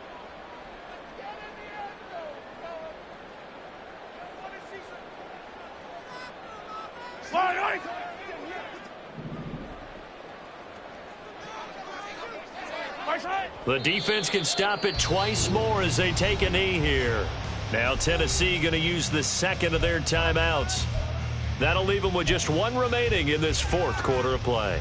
The defense can stop it twice more as they take a knee here. Now Tennessee going to use the second of their timeouts. That'll leave them with just one remaining in this fourth quarter of play.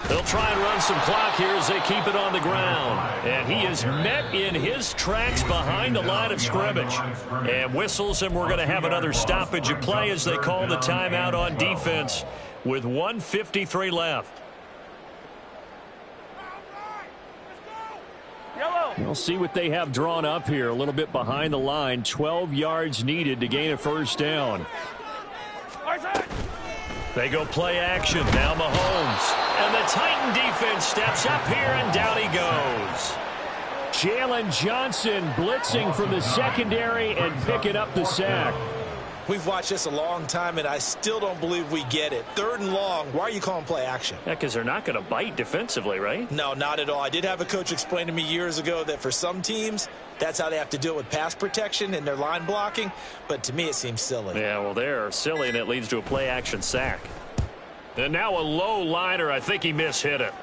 They'll try and run some clock here as they keep it on the ground. And he is met in his tracks behind the line of scrimmage. And whistles, and we're going to have another stoppage of play as they call the timeout on defense with 1:53 left. We'll see what they have drawn up here. A little bit behind the line. 12 yards needed to gain a first down. They go play action. Now Mahomes. And the Titan defense steps up here, and down he goes. Jalen Johnson blitzing from the secondary and picking up the sack. We've watched this a long time, and I still don't believe we get it. 3rd and long. Why are you calling play action? Yeah, because they're not going to bite defensively, right? No, not at all. I did have a coach explain to me years ago that for some teams, that's how they have to deal with pass protection and their line blocking. But to me, it seems silly. Yeah, well, they're silly, and it leads to a play action sack. And now a low liner. I think he mishit it.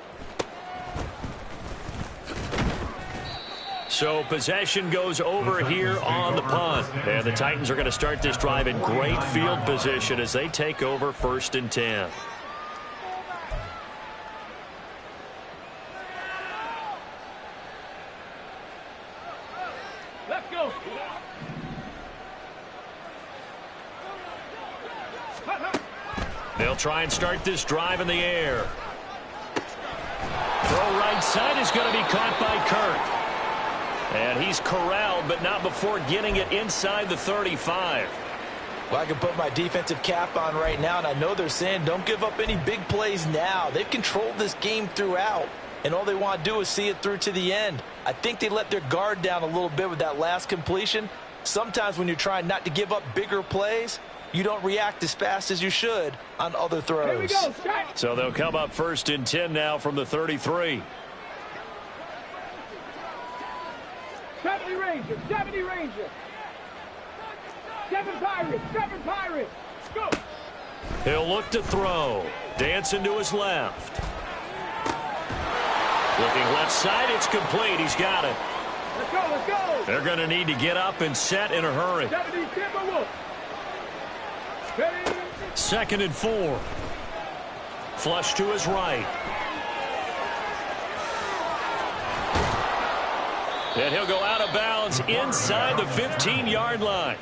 So possession goes over here on the punt. And the Titans are going to start this drive in great field position as they take over 1st and 10. Let's go. They'll try and start this drive in the air. Throw right side is going to be caught by Kirk. And he's corralled, but not before getting it inside the 35. Well, I can put my defensive cap on right now, and I know they're saying don't give up any big plays now. They've controlled this game throughout, and all they want to do is see it through to the end. I think they let their guard down a little bit with that last completion. Sometimes when you're trying not to give up bigger plays, you don't react as fast as you should on other throws. Here we go, so they'll come up 1st and 10 now from the 33. 70 Ranger, 70 Ranger. 7 Pirates, 7 Pirates. Go. He'll look to throw. Dancing to his left. Looking left side, it's complete. He's got it. Let's go, let's go. They're going to need to get up and set in a hurry. 70 Timberwolves. Ready. 2nd and 4. Flush to his right. And he'll go out of bounds inside the 15-yard line.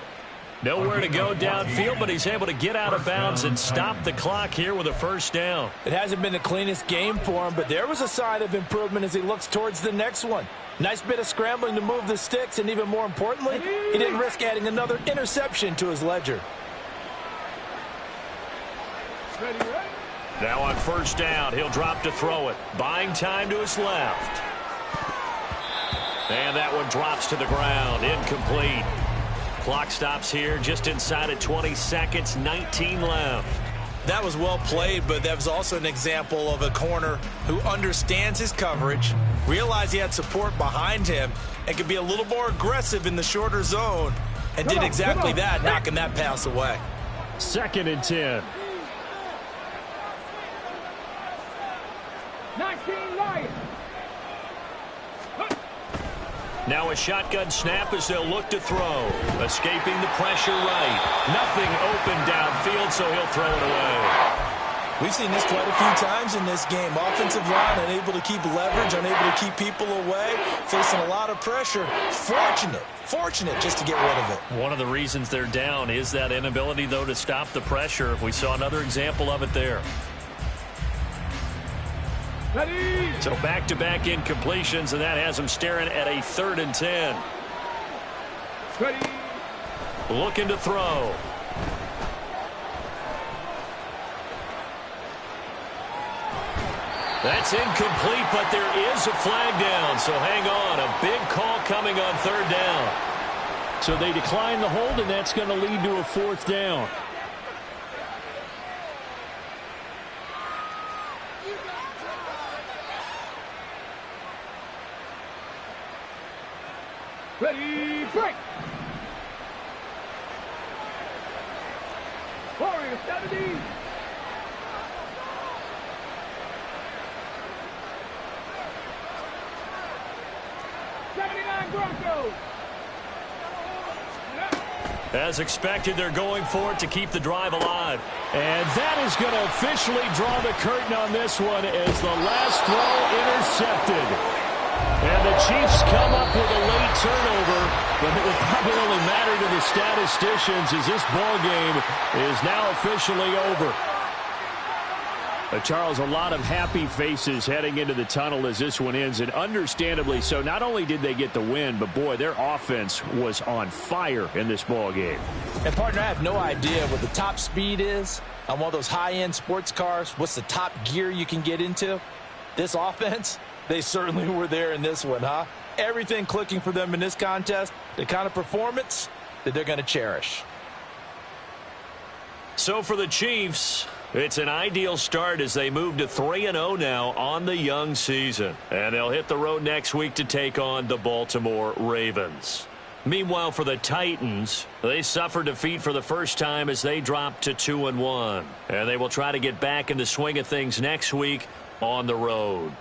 Nowhere to go downfield, but he's able to get out of bounds and stop the clock here with a first down. It hasn't been the cleanest game for him, but there was a sign of improvement as he looks towards the next one. Nice bit of scrambling to move the sticks, and even more importantly, he didn't risk adding another interception to his ledger. Now on first down, he'll drop to throw it. Buying time to his left. And that one drops to the ground. Incomplete. Clock stops here just inside of 20 seconds, 19 left. That was well played, but that was also an example of a corner who understands his coverage, realized he had support behind him, and could be a little more aggressive in the shorter zone, and did exactly that, knocking that pass away. 2nd and 10. 19 Lions. Now a shotgun snap as they'll look to throw. Escaping the pressure right. Nothing open downfield, so he'll throw it away. We've seen this quite a few times in this game. Offensive line unable to keep leverage, unable to keep people away, facing a lot of pressure. Fortunate just to get rid of it. One of the reasons they're down is that inability, though, to stop the pressure. If we saw another example of it there. So back-to-back incompletions, and that has them staring at a 3rd and 10. Looking to throw. That's incomplete, but there is a flag down, so hang on. A big call coming on 3rd down. So they decline the hold, and that's going to lead to a 4th down. Ready, break. Warrior 70. Broncos. As expected, they're going for it to keep the drive alive. And that is going to officially draw the curtain on this one as the last throw intercepted. And the Chiefs come up with a late turnover, but it will probably only matter to the statisticians as this ball game is now officially over. Charles, a lot of happy faces heading into the tunnel as this one ends, and understandably so. Not only did they get the win, but boy, their offense was on fire in this ball game. And partner, I have no idea what the top speed is on one of those high-end sports cars. What's the top gear you can get into? This offense, they certainly were there in this one, huh? Everything clicking for them in this contest, the kind of performance that they're going to cherish. So for the Chiefs, it's an ideal start as they move to 3-0 now on the young season. And they'll hit the road next week to take on the Baltimore Ravens. Meanwhile, for the Titans, they suffered defeat for the first time as they dropped to 2-1. And they will try to get back in the swing of things next week on the road.